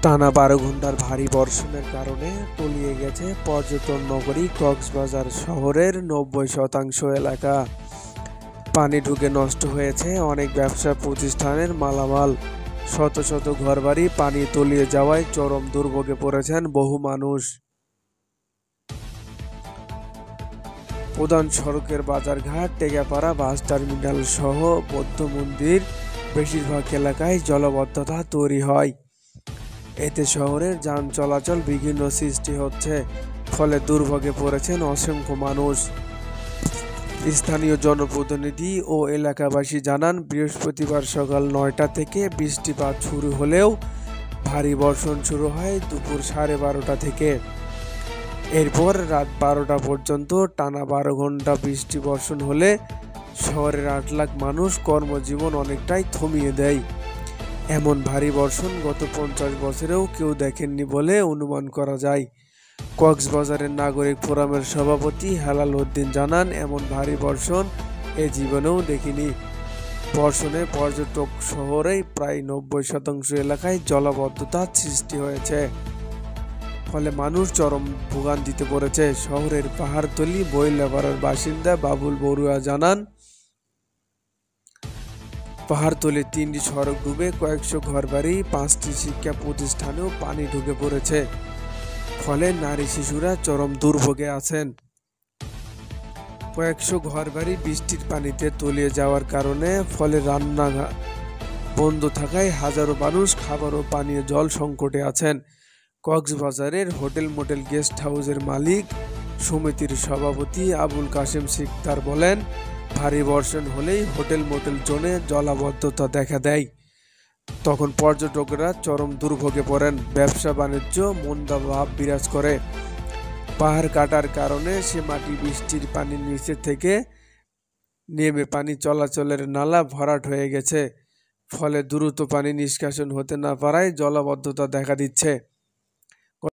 টানা ১২ ঘণ্টার ভারী বর্ষণের কারণে তলিয়ে গেছে পর্যটন নগরী কক্সবাজার শহরের ৯০% এলাকা। পানি ঢুকে নষ্ট হয়েছে অনেক ব্যবসা প্রতিষ্ঠানের মালামাল। শত শত ঘরবাড়ি পানি তলিয়ে যাওয়ায় চরম দুর্ভোগে পড়েছেন বহু মানুষ। প্রধান সড়কের বাজারঘাট, টেকাপাড়া বাস টার্মিনাল সহ বৌদ্ধ মন্দির বেশিরভাগ এলাকায় জলাবদ্ধতা তৈরি হয়। এতে শহরের যান চলাচল বিঘ্ন সৃষ্টি হচ্ছে, ফলে দুর্ভোগে পড়েছেন অসংখ্য মানুষ। স্থানীয় জনপ্রতিনিধি ও এলাকাবাসী জানান, বৃহস্পতিবার সকাল ৯টা থেকে বৃষ্টিপাত শুরু হলেও ভারী বর্ষণ শুরু হয় দুপুর 12:30 থেকে। এরপর রাত 12টা পর্যন্ত টানা ১২ ঘণ্টা বৃষ্টি বর্ষণ হলে শহরের ৮ লাখ মানুষ কর্মজীবন অনেকটাই থমিয়ে দেয়। এমন ভারী বর্ষণ গত ৫০ বছরেও কেউ দেখেননি বলে অনুমান করা যায়। কক্সবাজারের নাগরিক ফোরামের সভাপতি হেলাল উদ্দিন জানান, এমন ভারী বর্ষণ এ জীবনেও দেখিনি। বর্ষণে পর্যটক শহরে প্রায় ৯০% এলাকায় জলাবদ্ধতার সৃষ্টি হয়েছে, ফলে মানুষ চরম ভোগান্তিতে পড়েছে। শহরের পাহাড়তলি বইলাপাড়ার বাসিন্দা বাবুল বড়ুয়া জানান, পাহাড়তলির ৩টি সড়ক ডুবে কয়েকশো ঘরবাড়ি, 5টি শিক্ষা প্রতিষ্ঠানেও পানি ঢুকে পড়েছে, ফলে নারী শিশুরা চরম দুর্ভোগে আছেন। কয়েকশো ঘরবাড়ি বৃষ্টির পানিতে তলিয়ে যাওয়ার কারণে ফলে রান্না বন্ধ থাকায় হাজারো মানুষ খাবার ও পানীয় জল সংকটে আছেন। কক্সবাজারের হোটেল মোটেল গেস্ট হাউসের মালিক সমিতির সভাপতি আবুল কাশেম সিকদার বলেন, ভারী বর্ষণ হলেই হোটেল মোটেল জোনে জলাবদ্ধতা দেখা দেয়। তখন পর্যটকরা চরম দুর্ভোগে পড়েন, ব্যবসা বাণিজ্য মন্দাভাব বিরাজ করে। পাহাড় কাটার কারণে সে মাটি বৃষ্টির পানির নিচে থেকে নেমে পানি চলাচলের নালা ভরাট হয়ে গেছে, ফলে দ্রুত পানি নিষ্কাশন হতে না পারায় জলাবদ্ধতা দেখা দিচ্ছে।